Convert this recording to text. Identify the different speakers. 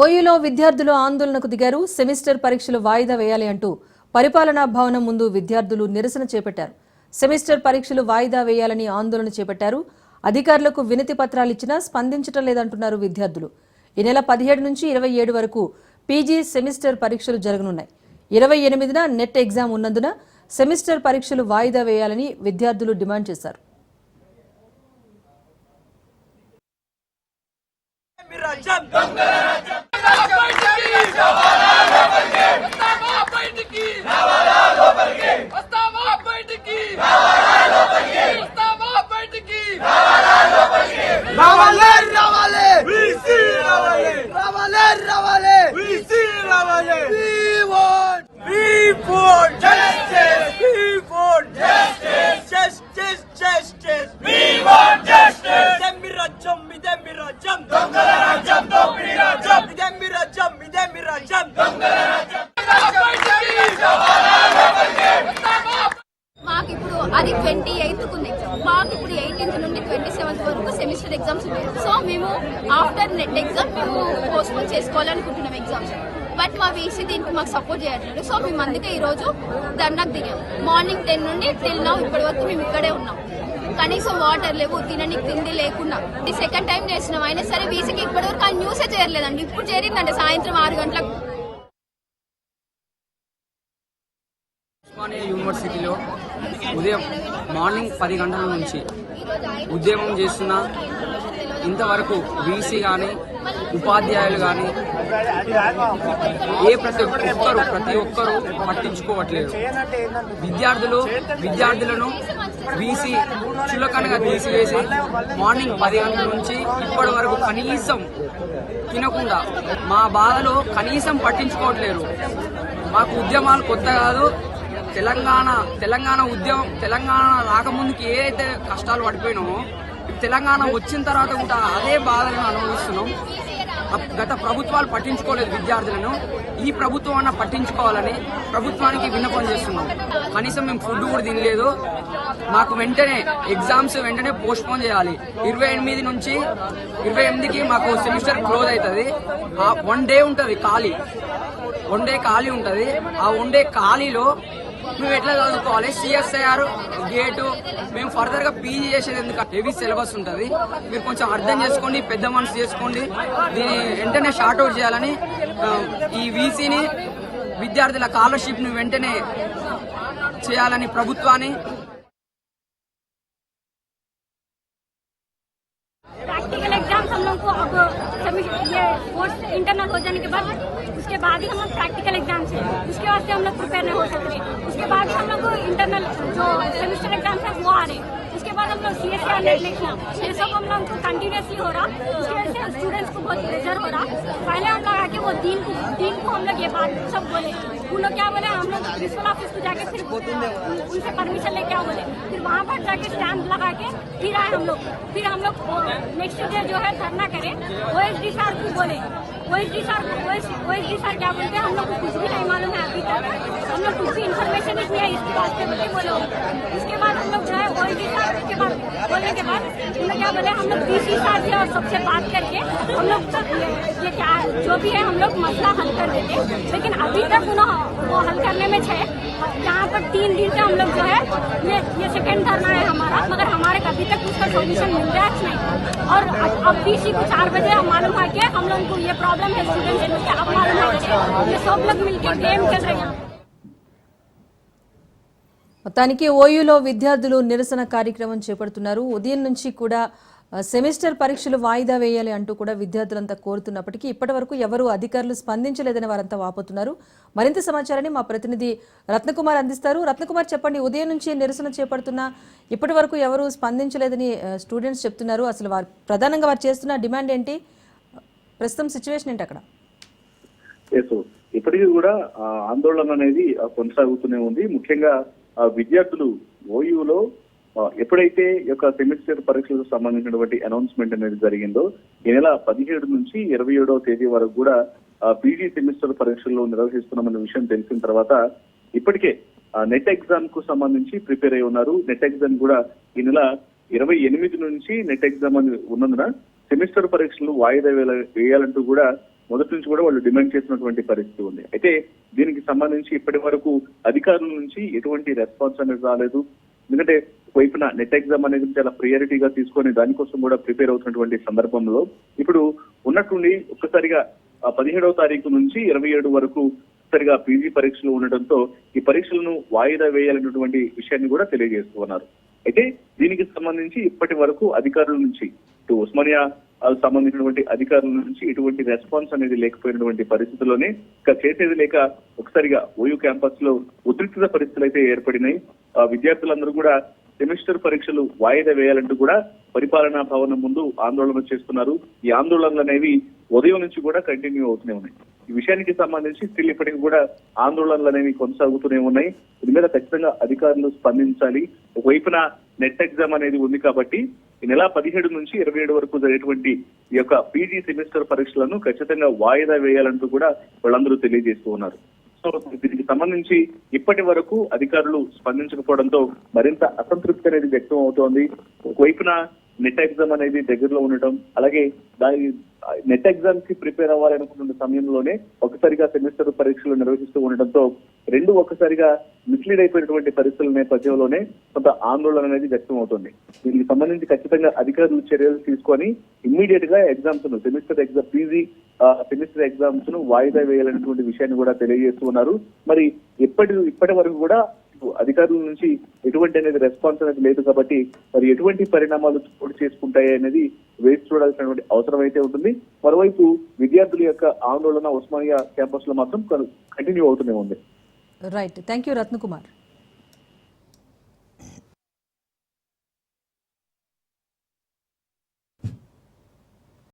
Speaker 1: ఓయూలో విద్యార్థులు ఆందోళనకు దిగారు. సెమిస్టర్ పరీక్షలు వాయిదా వేయాలి అంటూ పరిపాలనా భవనం ముందు విద్యార్థులు నిరసన చేపట్టారు. సెమిస్టర్ పరీక్షలు వాయిదా వేయాలని ఆందోళన చేపట్టారు. అధికారులకు వినతి పత్రాలు ఇచ్చినా స్పందించడం లేదంటున్నారు విద్యార్థులు. ఈ నెల 17 నుంచి 27 వరకు పీజీ సెమిస్టర్ పరీక్షలు జరగనున్నాయి. 28న నెట్ ఎగ్జామ్ ఉన్నందున సెమిస్టర్ పరీక్షలు వాయిదా వేయాలని విద్యార్థులు డిమాండ్ చేశారు.
Speaker 2: అది 28కు ఉంది ఎగ్జామ్. మాకు ఇప్పుడు 18th నుండి 27th వరకు సెమిస్టర్ ఎగ్జామ్స్ ఉన్నాయి. సో మేము ఆఫ్టర్ నెట్ ఎగ్జామ్ మేము పోస్ట్పోన్ చేసుకోవాలనుకుంటున్నాం ఎగ్జామ్స్. బట్ మా వీసీ దీనికి మాకు సపోర్ట్ చేయట్లేదు. సో మేము అందుకే ఈరోజు ధర్నాకు దిగాం. మార్నింగ్ 10 నుండి టిల్ నౌ ఇప్పటి వరకు మేము ఇక్కడే ఉన్నాం. కనీసం వాటర్ లేవు, తినడానికి తిండి లేకుండా. ఇది సెకండ్ టైం చేసినాం. అయినా సరే వీసీకి ఇప్పటి వరకు ఆ న్యూసే చేరలేదండి. ఇప్పుడు చేరిందంటే సాయంత్రం 6 గంటలకు.
Speaker 3: యూనివర్సిటీలో ఉదయం మార్నింగ్ 10 గంటల నుంచి ఉద్యమం చేస్తున్న ఇంతవరకు వీసీ కానీ ఉపాధ్యాయులు కానీ ప్రతి ఒక్కరు పట్టించుకోవట్లేదు. విద్యార్థులను వీసీ చులకనగా తీసివేసి మార్నింగ్ 10 గంటల నుంచి ఇప్పటి వరకు కనీసం తినకుండా మా బాధలో కనీసం పట్టించుకోవట్లేరు. మాకు ఉద్యమాలు కొత్త కాదు. తెలంగాణ ఉద్యమం తెలంగాణ రాకముందుకి ఏదైతే కష్టాలు పడిపోయినామో తెలంగాణ వచ్చిన తర్వాత కూడా అదే బాధలను అనుభవిస్తున్నాం. గత ప్రభుత్వాలు పట్టించుకోలేదు విద్యార్థులను. ఈ ప్రభుత్వం అన్న పట్టించుకోవాలని ప్రభుత్వానికి విన్నపం చేస్తున్నాం. కనీసం మేము ఫుడ్ కూడా తినలేదు. మాకు వెంటనే ఎగ్జామ్స్ వెంటనే పోస్ట్ పోన్ చేయాలి. 28 నుంచి 28కి మాకు సెమిస్టర్ క్లోజ్ అవుతుంది. 1 డే ఉంటుంది ఖాళీ. 1 డే ఖాళీ ఉంటుంది. ఆ 1 డే ఖాళీలో మేము ఎట్లా చదువుకోవాలి? సిఎస్ఐఆర్ గేటు మేము ఫర్దర్ గా పీజీ చేసేది ఎందుకు? హెవీ సిలబస్ ఉంటుంది. మీరు కొంచెం అర్థం చేసుకోండి, పెద్ద మనసు చేసుకోండి. దీన్ని వెంటనే షార్ట్ అవుట్ చేయాలని ఈ వీసీని విద్యార్థుల స్కాలర్షిప్ ను వెంటనే చేయాలని ప్రభుత్వాన్ని
Speaker 4: प्रैक्टिकल एग्जाम्स हम लोग को अब ये कोर्स इंटरनल हो जाने के बाद उसके बाद ही हम लोग प्रैक्टिकल एग्जाम्स है, उसके वास्ते हम लोग प्रिपेयर नहीं हो सकते. उसके बाद हम लोग को इंटरनल जो सेमेस्टर एग्जाम्स है वो आ रहे. उसके बाद हम लोग CSIR नेट लिखना, ये सब हम लोग को कंटिन्यूसली हो रहा. उसकी वजह से स्टूडेंट्स को बहुत प्रेशर हो रहा. पहले हम लोग आके वो दिन को हम लोग ये बात सब बोले. उन लोग क्या बोले, हम लोग प्रिंसिपल ऑफिस को जाके फिर उनसे परमिशन लेके क्या बोले, फिर वहाँ पर जाके स्टैम्प लगा के फिर आए हम लोग. फिर हम लोग नेक्स्ट डे जो है धरना करें. OSD सर को बोले, OSD सर क्या बोलते हैं, हम लोग को कुछ भी नहीं मालूम है अभी तक. हम लोग कुछ भी इन्फॉर्मेशन नहीं है इसके वास्ते बोले. उसके बाद हम लोग जो है OSD सर के बाद बोलने के बाद हम लोग क्या बोले, हम लोग VC सर से और सबसे बात करके हम लोग ये क्या जो भी है हम लोग मसला हल कर देते. लेकिन अभी तक वो हल करने में है. यहाँ पर 3 दिन से हम लोग जो है ये सेकेंड धरना है हमारा, मगर हमारे अभी तक उसका सोल्यूशन मिल रहा है नहीं. और अब VC को 4 बजे हम मालूम है कि हम लोग को ये प्रॉब्लम है स्टूडेंट्स को. अब मालूम है ये सब लोग मिलकर गेम खेल रहे हैं.
Speaker 1: మొత్తానికి ఓయూలో విద్యార్థులు నిరసన కార్యక్రమం చేపడుతున్నారు. ఉదయం నుంచి కూడా సెమిస్టర్ పరీక్షలు వాయిదా వేయాలి అంటూ కూడా విద్యార్థులంతా కోరుతున్నప్పటికీ ఇప్పటి వరకు ఎవరు అధికారులు స్పందించలేదని వారంతా వాపోతున్నారు. మరింత సమాచారాన్ని మా ప్రతినిధి రత్నకుమార్ అందిస్తారు. రత్నకుమార్, చెప్పండి, ఉదయం నుంచి నిరసన చేపడుతున్నా ఇప్పటి వరకు ఎవరు స్పందించలేదని స్టూడెంట్స్ చెప్తున్నారు. అసలు వారు ప్రధానంగా వారు చేస్తున్న డిమాండ్ ఏంటి? ప్రస్తుతం సిచ్యువేషన్ ఏంటి అక్కడ?
Speaker 5: ఇప్పటికీ కూడా ఆందోళన అనేది కొనసాగుతూనే ఉంది. ముఖ్యంగా విద్యార్థులు ఓయూలో ఎప్పుడైతే ఈ యొక్క సెమిస్టర్ పరీక్షలకు సంబంధించినటువంటి అనౌన్స్మెంట్ అనేది జరిగిందో ఈ నెల 17 నుంచి 27వ తేదీ వరకు కూడా పీజీ సెమిస్టర్ పరీక్షలు నిర్వహిస్తున్నామన్న విషయం తెలిసిన తర్వాత ఇప్పటికే నెట్ ఎగ్జామ్ కు సంబంధించి ప్రిపేర్ అయి ఉన్నారు. నెట్ ఎగ్జామ్ కూడా ఈ నెల 28 నుంచి నెట్ ఎగ్జామ్ అని ఉన్నందున సెమిస్టర్ పరీక్షలు వాయిదా వేయాలంటూ కూడా మొదటి నుంచి కూడా వాళ్ళు డిమాండ్ చేసినటువంటి పరిస్థితి ఉంది. అయితే దీనికి సంబంధించి ఇప్పటి వరకు అధికారుల నుంచి ఎటువంటి రెస్పాన్స్ అనేది రాలేదు. ఎందుకంటే వైపున నెట్ ఎగ్జామ్ అనేది చాలా ప్రియారిటీగా తీసుకొని దానికోసం కూడా ప్రిపేర్ అవుతున్నటువంటి సందర్భంలో ఇప్పుడు ఉన్నట్టుండి ఒక్కసారిగా 17వ తారీఖు నుంచి 27 వరకు సరిగా పీజీ పరీక్షలు ఉండడంతో ఈ పరీక్షలను వాయిదా వేయాలన్నటువంటి విషయాన్ని కూడా తెలియజేస్తూ ఉన్నారు. అయితే దీనికి సంబంధించి ఇప్పటి వరకు అధికారుల నుంచి ఇటు ఉస్మానియా సంబంధించినటువంటి అధికారుల నుంచి ఎటువంటి రెస్పాన్స్ అనేది లేకపోయినటువంటి పరిస్థితుల్లోనే ఇంకా చేసేది లేక ఒకసారిగా ఓయూ క్యాంపస్ లో ఉద్రిక్త పరిస్థితులు అయితే ఏర్పడినాయి. విద్యార్థులందరూ కూడా సెమిస్టర్ పరీక్షలు వాయిదా వేయాలంటూ కూడా పరిపాలనా భవనం ముందు ఆందోళన చేస్తున్నారు. ఈ ఆందోళనలు అనేవి ఉదయం నుంచి కూడా కంటిన్యూ అవుతూనే ఉన్నాయి. ఈ విషయానికి సంబంధించి స్టిల్ ఇప్పటికి కూడా ఆందోళనలు అనేవి కొనసాగుతూనే ఉన్నాయి. దీని మీద ఖచ్చితంగా అధికారులు స్పందించాలి. ఒకవైపున నెట్ ఎగ్జామ్ అనేది ఉంది కాబట్టి ఈ నెల 17 నుంచి 27 వరకు జరిగేటువంటి ఈ యొక్క పీజీ సెమిస్టర్ పరీక్షలను ఖచ్చితంగా వాయిదా వేయాలంటూ కూడా వాళ్ళందరూ తెలియజేస్తూ ఉన్నారు. సో దీనికి సంబంధించి ఇప్పటి వరకు అధికారులు స్పందించకపోవడంతో మరింత అసంతృప్తి అనేది వ్యక్తం అవుతోంది. ఒకవైపున నెట్ ఎగ్జామ్ అనేది దగ్గరలో ఉండటం, అలాగే దాని నెట్ ఎగ్జామ్ కి ప్రిపేర్ అవ్వాలనుకున్న సమయంలోనే ఒకసారిగా సెమిస్టర్ పరీక్షలు నిర్వహిస్తూ ఉండటంతో రెండు ఒక్కసారిగా మిస్లీడ్ అయిపోయినటువంటి పరిస్థితుల నేపథ్యంలోనే కొంత ఆందోళన అనేది వ్యక్తం అవుతుంది. దీనికి సంబంధించి ఖచ్చితంగా అధికారులు చర్యలు తీసుకొని ఇమ్మీడియట్ గా ఎగ్జామ్స్ ను పీజీ సెమిస్టర్ ఎగ్జామ్స్ ను వాయిదా వేయాలనేటువంటి విషయాన్ని కూడా తెలియజేస్తూ ఉన్నారు. మరి ఇప్పటి వరకు కూడా అధికారుల నుంచి ఎటువంటి అనేది రెస్పాన్స్ అనేది లేదు కాబట్టి మరి ఎటువంటి పరిణామాలు చోటు చేసుకుంటాయి అనేది వేచి చూడాల్సినటువంటి అవసరం అయితే ఉంటుంది. మరోవైపు విద్యార్థుల యొక్క ఆందోళన ఉస్మానియా క్యాంపస్ లో మాత్రం కంటిన్యూ అవుతూనే ఉంది.
Speaker 1: Right, thank you Ratnakumar.